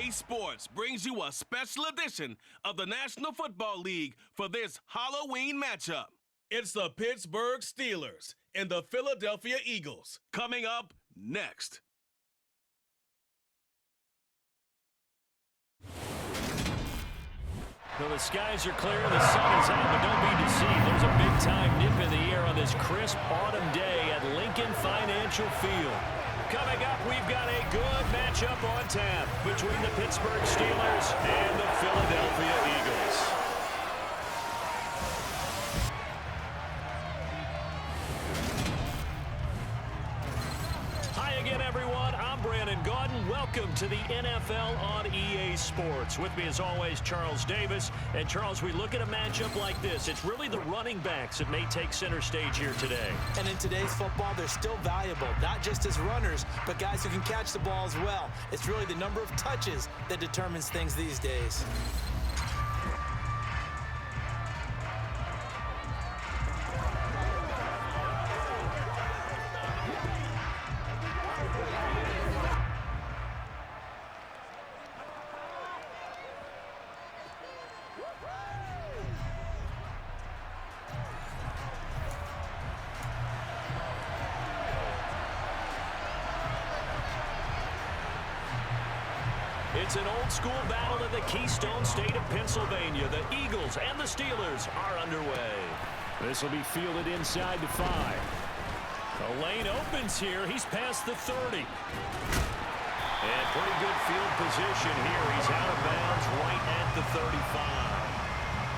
EA Sports brings you a special edition of the National Football League for this Halloween matchup. It's the Pittsburgh Steelers and the Philadelphia Eagles. Coming up next. Well, the skies are clear, the sun is out, but don't be deceived. There's a big-time nip in the air on this crisp autumn day at Lincoln Financial Field. Coming up, we've got a good matchup on tap between the Pittsburgh Steelers and the Philadelphia Eagles. Hi again, everyone. I'm Brandon Gaudin. Welcome to the NFL on EA Sports. With me, as always, Charles Davis. And, Charles, we look at a matchup like this. It's really the running backs that may take center stage here today. And in today's football, they're still valuable, not just as runners, but guys who can catch the ball as well. It's really the number of touches that determines things these days. It's an old-school battle in the Keystone State of Pennsylvania. The Eagles and the Steelers are underway. This will be fielded inside the 5. The lane opens here. He's past the 30. And pretty good field position here. He's out of bounds right at the 35.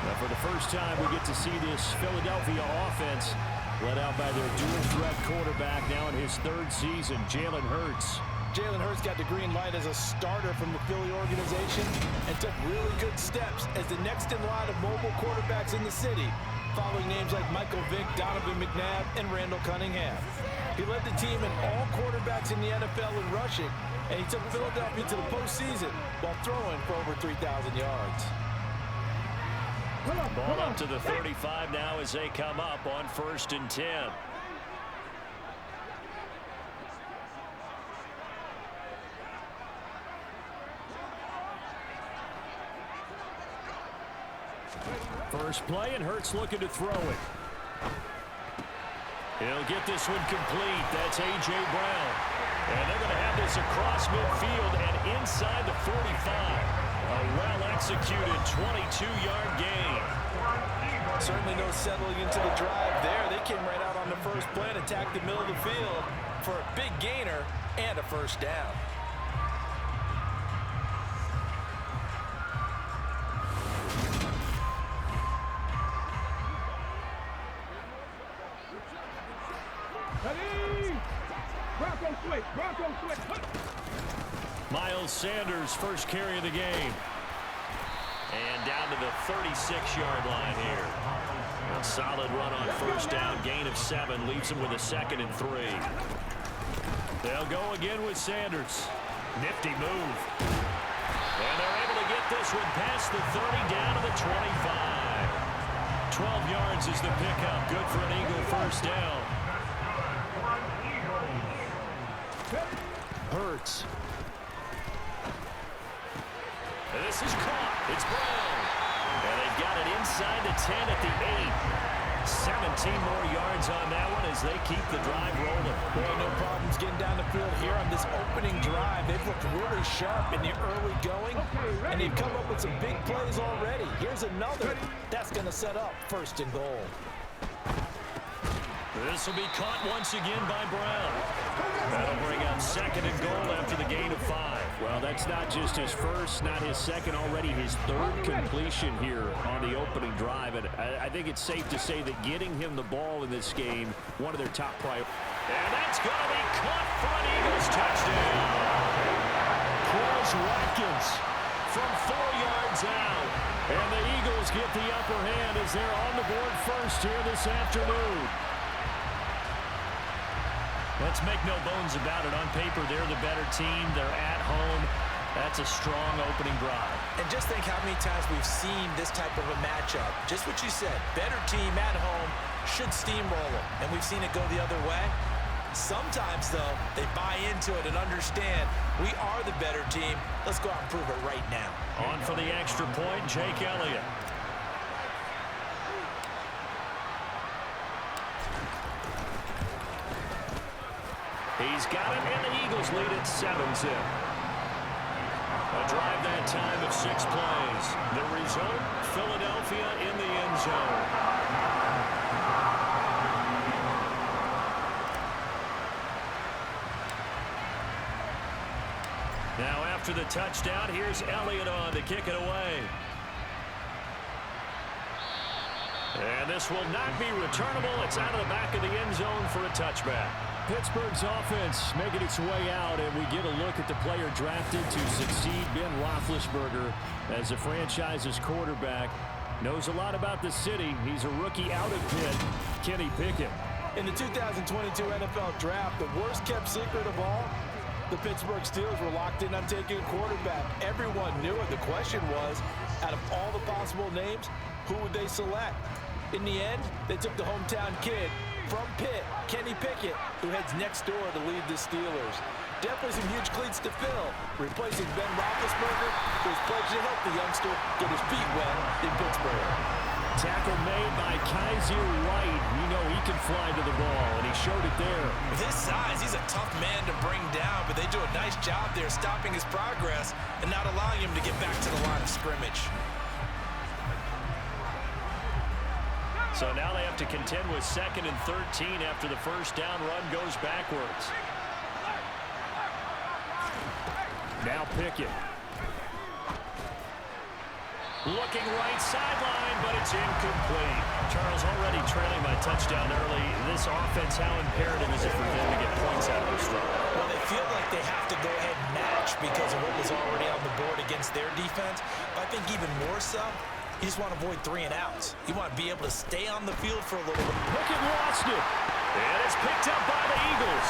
Now, for the first time, we get to see this Philadelphia offense led out by their dual-threat quarterback now in his 3rd season, Jalen Hurts. Jalen Hurts got the green light as a starter from the Philly organization and took really good steps as the next in line of mobile quarterbacks in the city, following names like Michael Vick, Donovan McNabb, and Randall Cunningham. He led the team in all quarterbacks in the NFL in rushing, and he took Philadelphia to the postseason while throwing for over 3,000 yards. Ball up to the 35 now as they come up on 1st and 10. First play, and Hurts looking to throw it. He'll get this one complete. That's A.J. Brown. And they're going to have this across midfield and inside the 45. A well-executed 22-yard gain. Certainly no settling into the drive there. They came right out on the first play and attacked the middle of the field for a big gainer and a first down. Miles Sanders, first carry of the game. And down to the 36-yard line here. A solid run on first down, gain of 7, leaves him with a 2nd and 3. They'll go again with Sanders. Nifty move. And they're able to get this one past the 30, down to the 25. 12 yards is the pickup. Good for an Eagle first down. Hurts. And this is caught. It's Brown. And they've got it inside the 10 at the 8. 17 more yards on that one as they keep the drive rolling. Boy, no problems getting down the field here on this opening drive. They've looked really sharp in the early going, and they've come up with some big plays already. Here's another. That's going to set up 1st and goal. This will be caught once again by Brown. That'll bring up 2nd and goal after the gain of 5. Well, that's not just his first, not his second, already his 3rd completion here on the opening drive. And I think it's safe to say that getting him the ball in this game, one of their top priorities. And that's going to be caught for an Eagles touchdown. Quez Watkins from 4 yards out. And the Eagles get the upper hand as they're on the board first here this afternoon. Let's make no bones about it. On paper, they're the better team. They're at home. That's a strong opening drive. And just think how many times we've seen this type of a matchup. Just what you said. Better team at home should steamroll them. And we've seen it go the other way. Sometimes, though, they buy into it and understand we are the better team. Let's go out and prove it right now. On for the extra point, Jake Elliott. He's got it, and the Eagles lead it 7-0. A drive that time of 6 plays. The result, Philadelphia in the end zone. Now after the touchdown, here's Elliott on to kick it away. And this will not be returnable. It's out of the back of the end zone for a touchback. Pittsburgh's offense making its way out, and we get a look at the player drafted to succeed Ben Roethlisberger as the franchise's quarterback. Knows a lot about the city. He's a rookie out of Pitt, Kenny Pickett. In the 2022 NFL Draft, the worst-kept secret of all, the Pittsburgh Steelers were locked in on taking a quarterback. Everyone knew it. The question was, out of all the possible names, who would they select? In the end, they took the hometown kid from Pitt, Kenny Pickett, who heads next door to lead the Steelers. Definitely some huge cleats to fill, replacing Ben Roethlisberger, who's pledged to help the youngster get his feet wet in Pittsburgh. Tackle made by Kaiser White. You know he can fly to the ball, and he showed it there. With his size, he's a tough man to bring down, but they do a nice job there stopping his progress and not allowing him to get back to the line of scrimmage. So now they have to contend with 2nd and 13 after the first down run goes backwards. Now Pickett. Looking right sideline, but it's incomplete. Charles, already trailing by touchdown early. This offense, how imperative is it for them to get points out of this drive? Well, they feel like they have to go ahead and match because of what was already on the board against their defense. But I think even more so, you just want to avoid 3 and outs. You want to be able to stay on the field for a little bit. Pickett lost it. And it's picked up by the Eagles.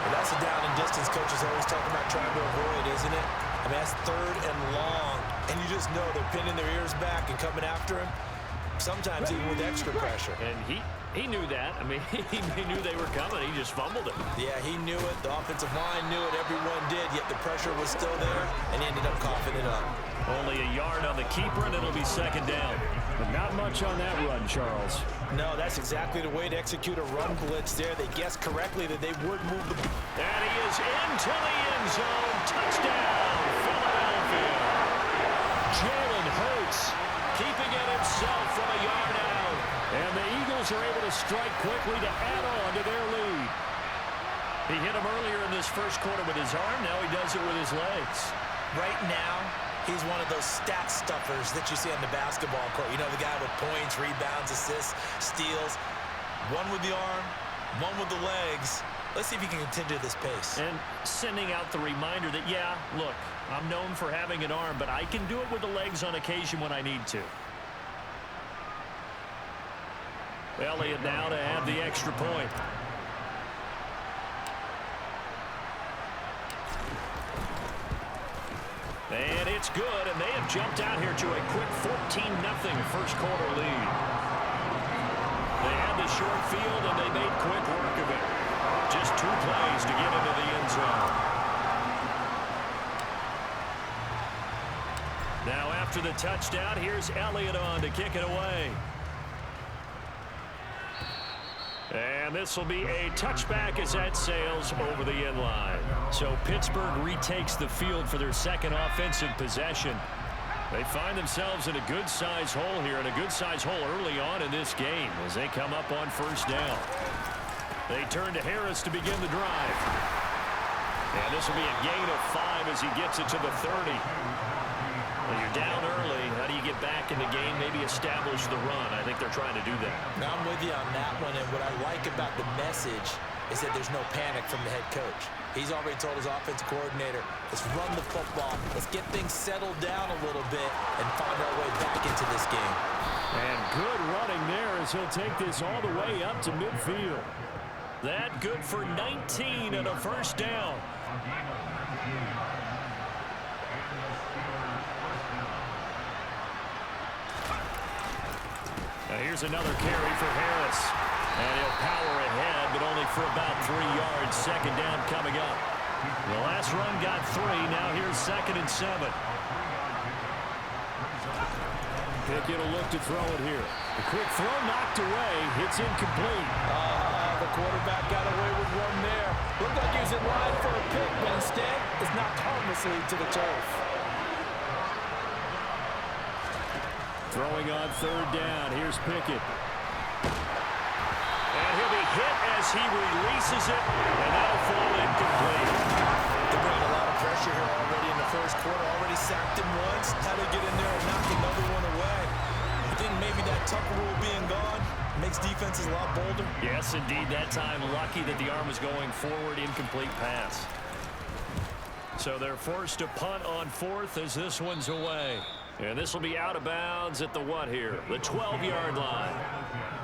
Well, that's a down and distance coaches always talking about trying to avoid, isn't it? I mean, that's 3rd and long. And you just know they're pinning their ears back and coming after him. Sometimes even with extra pressure. And he knew that. I mean, he knew they were coming. He just fumbled it. Yeah, he knew it. The offensive line knew it. Everyone did, yet the pressure was still there, and he ended up coughing it up. Only a yard on the keeper, and it'll be 2nd down. But not much on that run, Charles. No, that's exactly the way to execute a run blitz there. They guessed correctly that they would move the... And he is into the end zone. Touchdown, Philadelphia. Jalen Hurts keeping it himself from a yard out. And the Eagles are able to strike quickly to add on to their lead. He hit him earlier in this first quarter with his arm. Now he does it with his legs. Right now, he's one of those stat stuffers that you see on the basketball court. You know, the guy with points, rebounds, assists, steals. One with the arm, one with the legs. Let's see if he can continue this pace. And sending out the reminder that, yeah, look, I'm known for having an arm, but I can do it with the legs on occasion when I need to. Elliott now to have the extra point. And it's good, and they have jumped out here to a quick 14-0 first quarter lead. They had the short field, and they made quick work of it. Just 2 plays to get into the end zone. Now after the touchdown, here's Elliott on to kick it away. And this will be a touchback as that sails over the end line. So Pittsburgh retakes the field for their 2nd offensive possession. They find themselves in a good-sized hole here, and a good-sized hole early on in this game as they come up on first down. They turn to Harris to begin the drive. And this will be a gain of 5 as he gets it to the 30. Well, you're down early. How do you get back in the game, maybe establish the run? I think they're trying to do that. Now, I'm with you on that one, and what I like about the message is that there's no panic from the head coach. He's already told his offensive coordinator, let's run the football, let's get things settled down a little bit and find our way back into this game. And good running there as he'll take this all the way up to midfield. That good for 19 and a first down. Here's another carry for Harris. And he'll power ahead, but only for about 3 yards. Second down coming up. The last run got 3. Now here's 2nd and 7. Pickett will look to throw it here. The quick throw knocked away. It's incomplete. The quarterback got away with one there. Looked like he was in line for a pick, but instead is knocked harmlessly to the turf. Throwing on 3rd down. Here's Pickett. And he'll be hit as he releases it, and that'll fall incomplete. They're bringing a lot of pressure here already in the first quarter. Already sacked him once. How they get in there and knock another one away. I think maybe that Tucker rule being gone makes defenses a lot bolder. Yes, indeed. That time, lucky that the arm was going forward. Incomplete pass. So they're forced to punt on 4th as this one's away. And this will be out of bounds at the what here? The 12-yard line.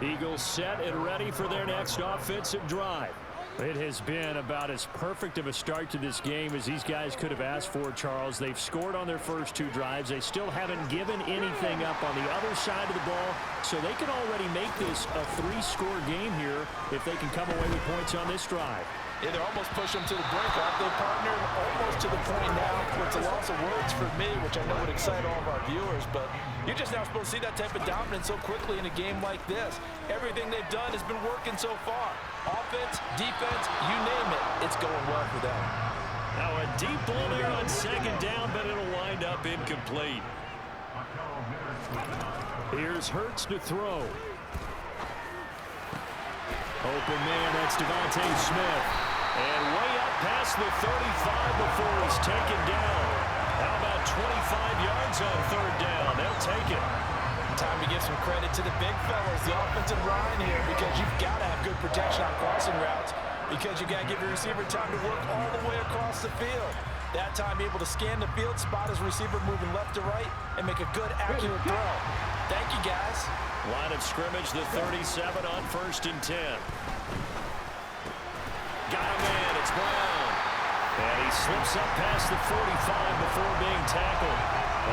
Eagles set and ready for their next offensive drive. It has been about as perfect of a start to this game as these guys could have asked for, Charles. They've scored on their first 2 drives. They still haven't given anything up on the other side of the ball, so they can already make this a 3-score game here if they can come away with points on this drive. Yeah, they're almost pushing them to the brink, aren't they, partner? Almost to the point now where it's a loss of words for me, which I know would excite all of our viewers, but you're just not supposed to see that type of dominance so quickly in a game like this. Everything they've done has been working so far. Offense, defense, you name it, it's going well for them. Now a deep ball there on 2nd down, but it'll wind up incomplete. Here's Hurts to throw. Open man, that's Devontae Smith. And way up past the 35 before he's taken down. How about 25 yards on 3rd down? They'll take it. Time to give some credit to the big fellas, the offensive line here, because you've got to have good protection on crossing routes, because you got to give your receiver time to work all the way across the field. That time, be able to scan the field, spot his receiver moving left to right, and make a good, accurate throw. Thank you, guys. Line of scrimmage, the 37 on 1st and 10. Got a man, it's Brown. And he slips up past the 45 before being tackled.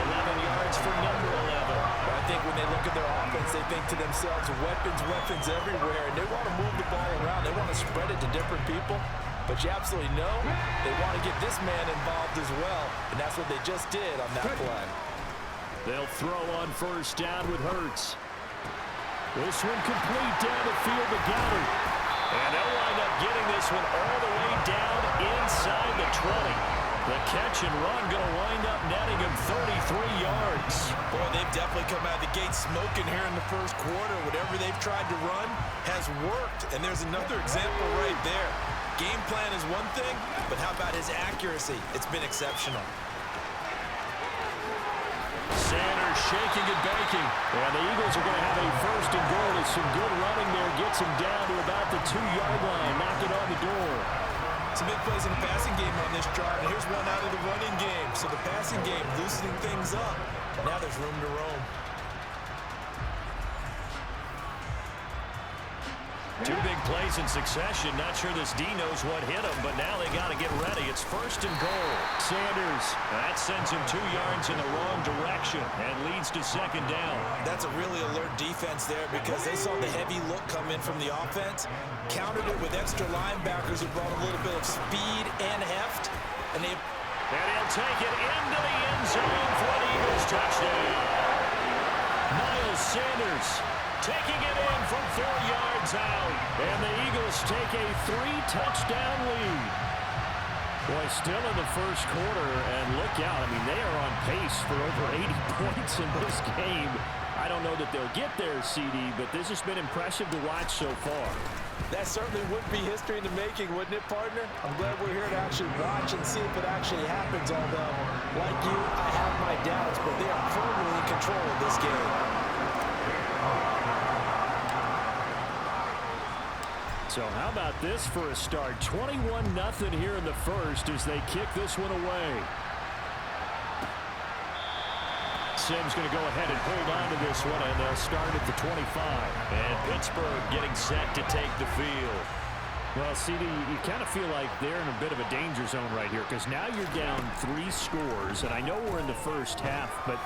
11 yards for number 11. I think when they look at their offense, they think to themselves, weapons everywhere, and they want to move the ball around. They want to spread it to different people, but you absolutely know they want to get this man involved as well, and that's what they just did on that play. They'll throw on 1st down with Hurts. This one complete down the field to Goddard. And they'll wind up getting this one all the way down inside the 20. The catch and run going to wind up netting him 33 yards. Boy, they've definitely come out of the gate smoking here in the first quarter. Whatever they've tried to run has worked, and there's another example right there. Game plan is one thing, but how about his accuracy? It's been exceptional. Sanders shaking and baking. And the Eagles are going to have a 1st and goal. It's some good running there. Gets him down to about the 2-yard line. Knock it on the door. Some big plays in the passing game on this drive, and here's one out of the running game. So the passing game loosening things up. Now there's room to roam. 2 big plays in succession. Not sure this D knows what hit him, but now they got to get ready. It's 1st and goal. Sanders. That sends him 2 yards in the wrong direction and leads to 2nd down. That's a really alert defense there because they saw the heavy look come in from the offense, countered it with extra linebackers who brought a little bit of speed and heft, and he'll take it into the end zone for an Eagles touchdown. Miles Sanders taking it in from 4 yards out. And the Eagles take a 3-touchdown lead. Boy, still in the first quarter, and look out. I mean, they are on pace for over 80 points in this game. I don't know that they'll get there, CD, but this has been impressive to watch so far. That certainly would be history in the making, wouldn't it, partner? I'm glad we're here to actually watch and see if it actually happens, although, like you, I have my doubts, but they are firmly in control of this game. So how about this for a start? 21-0 here in the first as they kick this one away. Simms going to go ahead and hold on to this one, and they'll start at the 25. And Pittsburgh getting set to take the field. Well, CD, you kind of feel like they're in a bit of a danger zone right here because now you're down 3 scores, and I know we're in the first half, but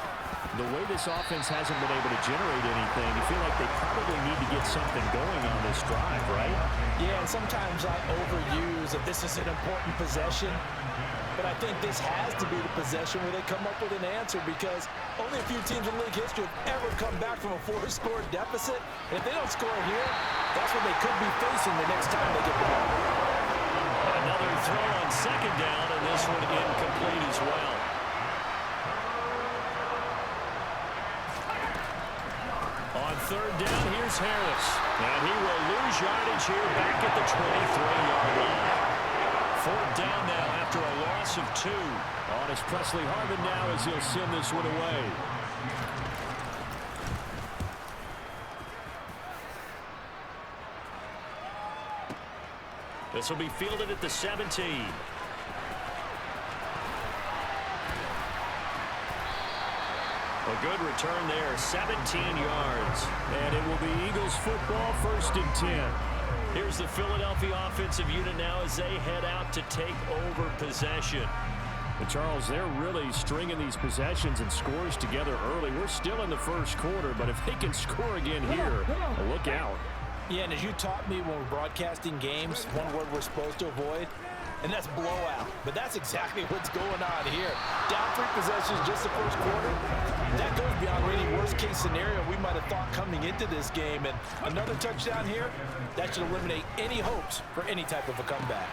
the way this offense hasn't been able to generate anything, you feel like they probably need to get something going on this drive, right? Yeah, and sometimes I overuse that this is an important possession, but I think this has to be the possession where they come up with an answer because only a few teams in league history have ever come back from a 4-score deficit. And if they don't score here, that's what they could be facing the next time they get the ball. Another throw on second down, and this one incomplete as well. On third down, here's Harris. And he will lose yardage here back at the 23-yard line. Fourth down now after a loss of 2. On is Presley Harvin now as he'll send this one away. This will be fielded at the 17. A good return there, 17 yards. And it will be Eagles football, 1st and 10. Here's the Philadelphia offensive unit now as they head out to take over possession. And Charles, they're really stringing these possessions and scores together early. We're still in the first quarter, but if they can score again here, look out. Yeah, and as you taught me when we're broadcasting games, one word we're supposed to avoid, and that's blowout. But that's exactly what's going on here. Down 3 possessions just the first quarter. That goes beyond any worst-case scenario we might have thought coming into this game. And another touchdown here, that should eliminate any hopes for any type of a comeback.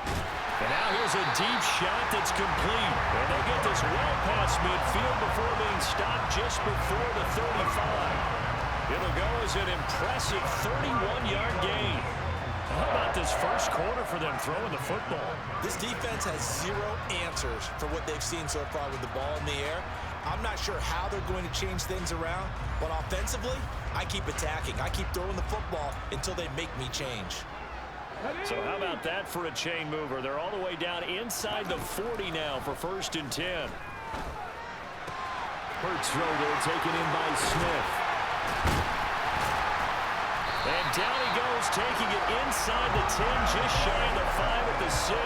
And now here's a deep shot that's complete. And they get this well past midfield before being stopped just before the 35. It'll go as an impressive 31-yard gain. How about this first quarter for them throwing the football? This defense has 0 answers for what they've seen so far with the ball in the air. I'm not sure how they're going to change things around, but offensively, I keep attacking. I keep throwing the football until they make me change. So how about that for a chain mover? They're all the way down inside the 40 now for 1st and 10. Hurts throw there, taken in by Smith. And down he goes, taking it inside the 10, just shy of the 5 at the 6.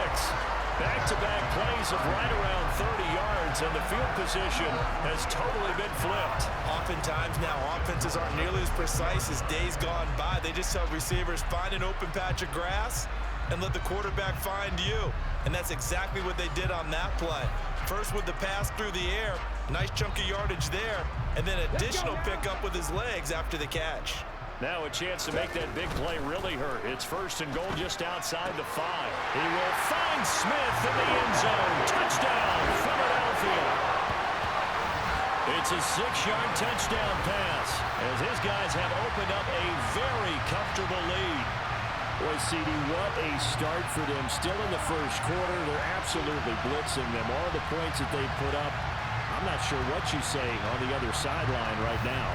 Back-to-back plays of right around 30 yards, and the field position has totally been flipped. Oftentimes now, offenses aren't nearly as precise as days gone by. They just tell receivers, find an open patch of grass and let the quarterback find you. And that's exactly what they did on that play. First with the pass through the air, nice chunk of yardage there, and then additional pickup with his legs after the catch. Now a chance to make that big play really hurt. It's 1st and goal just outside the 5. He will find Smith in the end zone. Touchdown, Philadelphia. It's a 6-yard touchdown pass as his guys have opened up a very comfortable lead. Boy, CD, what a start for them. Still in the first quarter. They're absolutely blitzing them. All the points that they put up, I'm not sure what you say on the other sideline right now.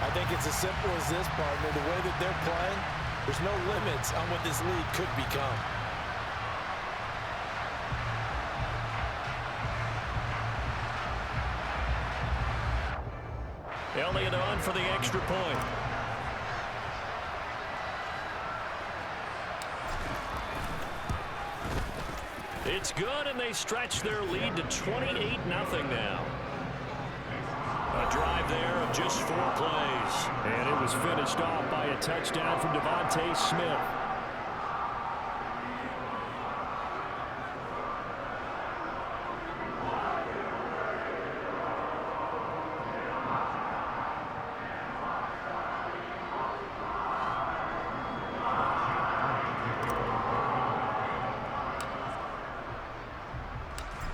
I think it's as simple as this, partner. The way that they're playing, there's no limits on what this league could become. Elliott on for the extra point. It's good, and they stretch their lead to 28-0 now. A drive there of just 4 plays. And it was finished off by a touchdown from Devontae Smith.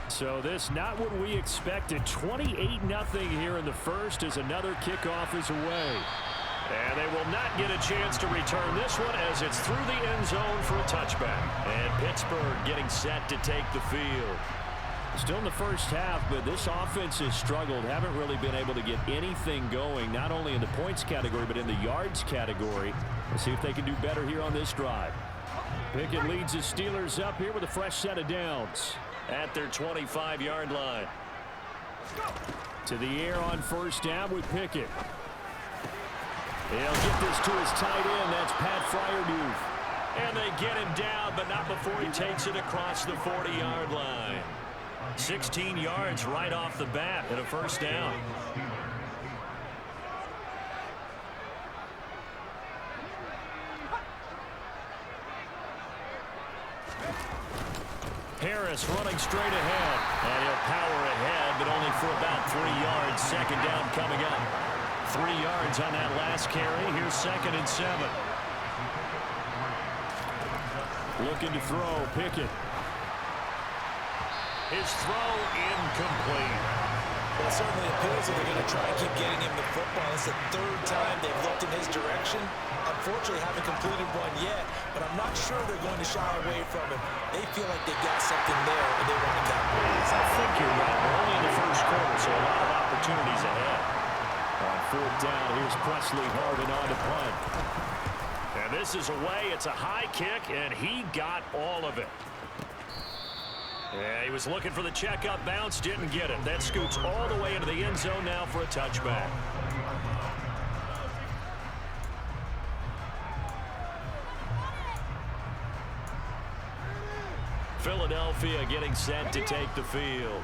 So this not what we expected. 28-0 here in the first as another kickoff is away. And they will not get a chance to return this one as it's through the end zone for a touchback. And Pittsburgh getting set to take the field. Still in the first half, but this offense has struggled. Haven't really been able to get anything going, not only in the points category, but in the yards category. Let's see if they can do better here on this drive. Pickett leads the Steelers up here with a fresh set of downs. At their 25-yard line. To the air on first down with Pickett. He'll get this to his tight end. That's Pat Freiermuth. And they get him down, but not before he takes it across the 40-yard line. 16 yards right off the bat and a first down. Harris running straight ahead, and he'll power ahead, but only for about 3 yards. Second down coming up. 3 yards on that last carry. Here's 2nd and 7. Looking to throw, Pickett. His throw incomplete. Well, it certainly appears that they're going to try and keep getting him the football. It's the 3rd time they've looked in his direction. Unfortunately, haven't completed one yet, but I'm not sure they're going to shy away from him. They feel like they've got something there, and they want to capitalize. I think you're right. We're only in the first quarter, so a lot of opportunities ahead. On 4th down, here's Presley Harvin on to punt. And this is away. It's a high kick, and he got all of it. Yeah, he was looking for the checkup bounce, didn't get it. That scoots all the way into the end zone now for a touchback. Philadelphia getting set to take the field.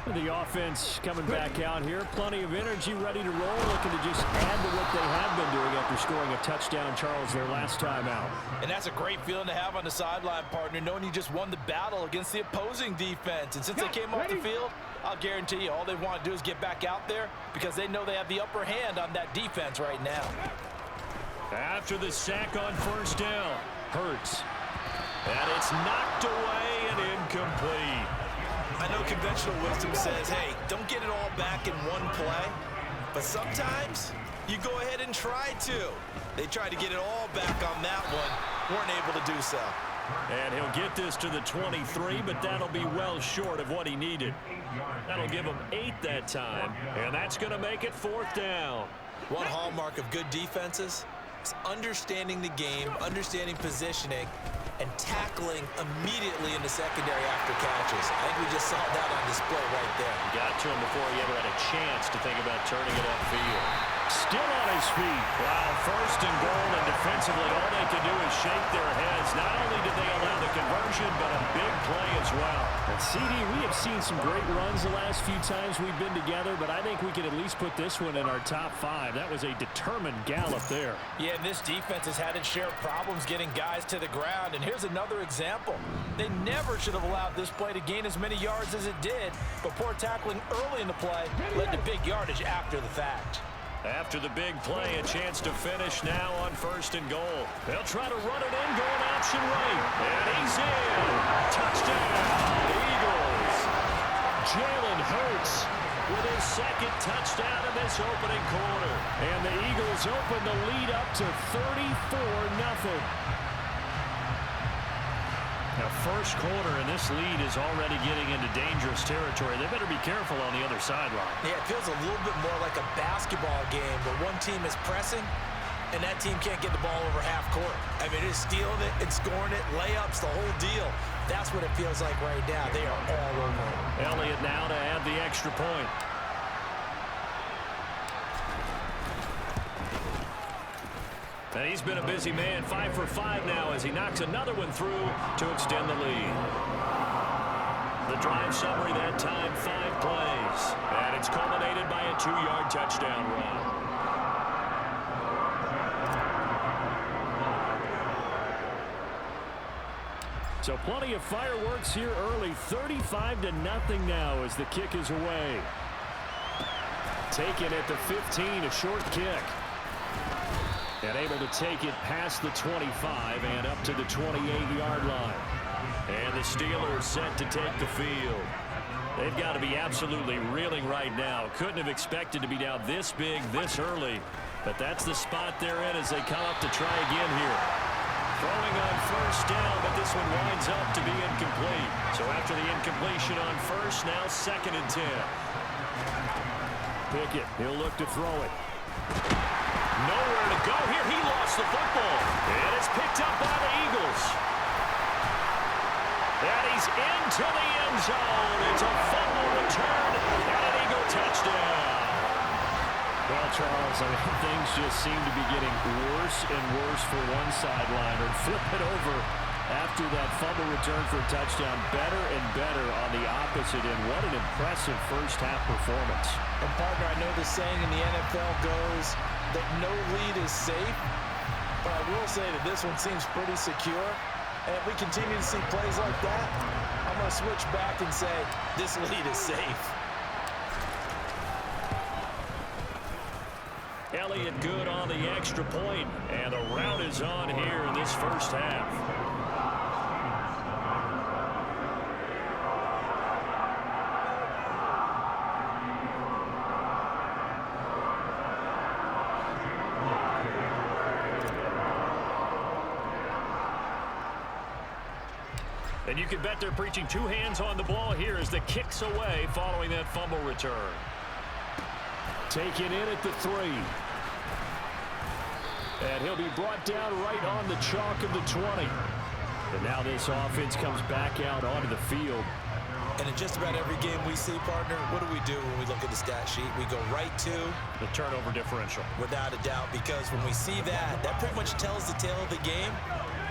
The offense coming back out here. Plenty of energy, ready to roll, looking to just add to what they have been doing after scoring a touchdown, Charles, their last time out. And that's a great feeling to have on the sideline, partner, knowing you just won the battle against the opposing defense. And since they came off the field, I'll guarantee you all they want to do is get back out there because they know they have the upper hand on that defense right now. After the sack on 1st down, Hurts. And it's knocked away and incomplete. I know conventional wisdom says, hey, don't get it all back in one play. But sometimes you go ahead and try to. They tried to get it all back on that one. Weren't able to do so. And he'll get this to the 23, but that'll be well short of what he needed. That'll give him 8 that time, and that's going to make it 4th down. One hallmark of good defenses is understanding the game, understanding positioning, and tackling immediately in the secondary after catches. I think we just saw that on display right there. Got to him before he ever had a chance to think about turning it upfield. Still on his feet. Wow, 1st and goal, and defensively all they can do is shake their heads. Not only did they allow the conversion, but a big play as well. And CD, we have seen some great runs the last few times we've been together, but I think we could at least put this one in our top 5. That was a determined gallop there. Yeah, and this defense has had its share of problems getting guys to the ground, and here's another example. They never should have allowed this play to gain as many yards as it did, but poor tackling early in the play led to big yardage after the fact. After the big play, a chance to finish now on 1st and goal. They'll try to run it in, going option right. And he's in. Touchdown, Eagles. Jalen Hurts with his 2nd touchdown in this opening quarter. And the Eagles open the lead up to 34-0. Now, 1st quarter, and this lead is already getting into dangerous territory. They better be careful on the other sideline. Yeah, it feels a little bit more like a basketball game where one team is pressing and that team can't get the ball over half court. I mean, it's stealing it and scoring it, layups, the whole deal. That's what it feels like right now. They are all over it. Elliott now to add the extra point. And he's been a busy man, 5 for 5 now as he knocks another one through to extend the lead. The drive summary that time, 5 plays. And it's culminated by a 2-yard touchdown run. So plenty of fireworks here early. 35-0 now as the kick is away. Taken at the 15, a short kick. And able to take it past the 25 and up to the 28-yard line. And the Steelers set to take the field. They've got to be absolutely reeling right now. Couldn't have expected to be down this big, this early. But that's the spot they're in as they come up to try again here. Throwing on 1st down, but this one winds up to be incomplete. So after the incompletion on 1st, now 2nd and 10. Pickett, he'll look to throw it. Nowhere to go here. He lost the football. And it's picked up by the Eagles. And he's into the end zone. It's a fumble return and an Eagle touchdown. Well, Charles, I mean, things just seem to be getting worse and worse for one sideline. Or flip it over after that fumble return for a touchdown. Better and better on the opposite end. What an impressive first-half performance. And, partner, I know the saying in the NFL goes that no lead is safe, but I will say that this one seems pretty secure. And if we continue to see plays like that, I'm going to switch back and say this lead is safe. Elliott good on the extra point, and the route is on here in this first half. And you can bet they're preaching two hands on the ball here as the kick's away following that fumble return. Taken in at the 3. And he'll be brought down right on the chalk of the 20. And now this offense comes back out onto the field. And in just about every game we see, partner, what do we do when we look at the stat sheet? We go right to the turnover differential. Without a doubt, because when we see that, that pretty much tells the tale of the game.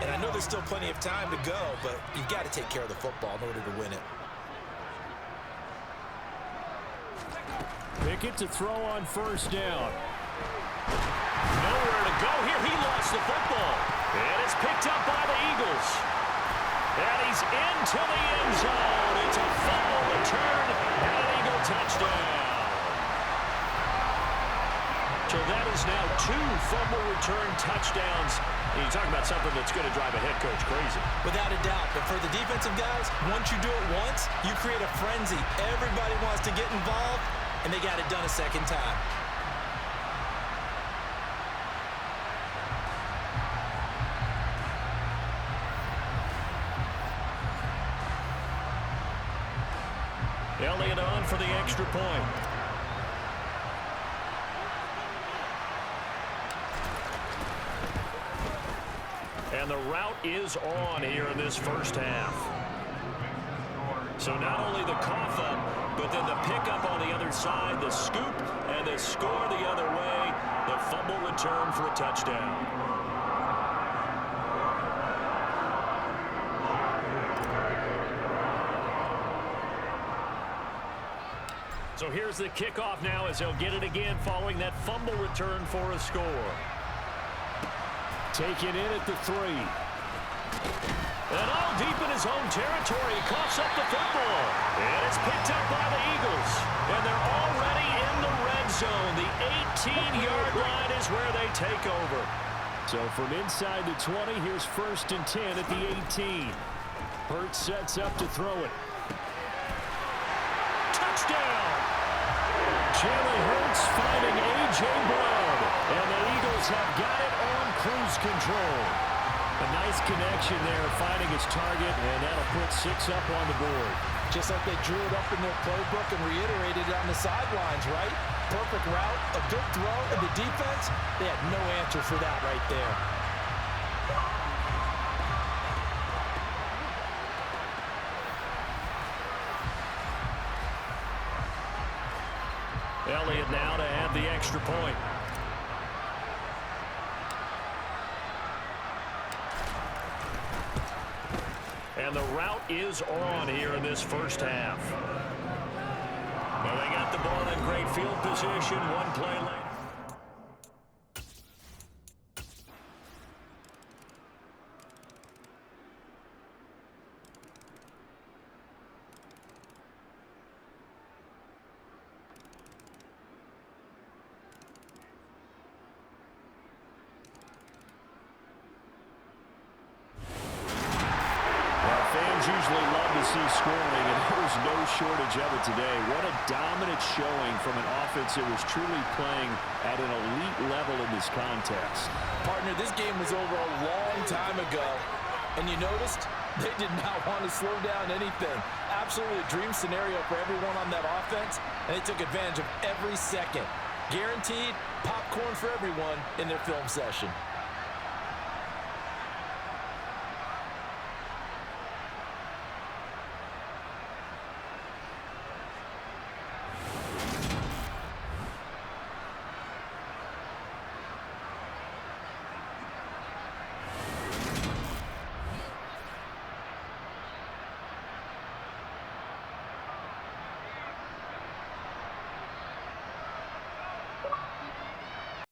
And I know there's still plenty of time to go, but you've got to take care of the football in order to win it. Pickett to throw on first down. Nowhere to go here. He lost the football. And it's picked up by the Eagles. And he's into the end zone. It's a fumble return and an Eagle touchdown. So that is now 2 fumble return touchdowns. And you talk about something that's going to drive a head coach crazy. Without a doubt. But for the defensive guys, once you do it once, you create a frenzy. Everybody wants to get involved, and they got it done a second time. Elliott on for the extra point. And the route is on here in this first half. So not only the cough up, but then the pickup on the other side, the scoop, and the score the other way, the fumble return for a touchdown. So here's the kickoff now as he'll get it again following that fumble return for a score. Taken in at the 3. And all deep in his own territory, he coughs up the football. And it's picked up by the Eagles. And they're already in the red zone. The 18-yard line is where they take over. So from inside the 20, here's 1st and 10 at the 18. Hurts sets up to throw it. Touchdown! Jalen Hurts finding A.J. Brown. And the Eagles have got it on cruise control. A nice connection there, finding his target, and that'll put 6 up on the board. Just like they drew it up in their playbook and reiterated it on the sidelines, right? Perfect route, a good throw, and the defense, they had no answer for that right there. Elliott now to add the extra point. And the route is on here in this first half. Well, they got the ball in great field position. One play later. Usually love to see scoring, and there was no shortage of it today. What a dominant showing from an offense that was truly playing at an elite level in this contest. Partner, this game was over a long time ago, and you noticed they did not want to slow down anything. Absolutely a dream scenario for everyone on that offense, and they took advantage of every second. Guaranteed popcorn for everyone in their film session.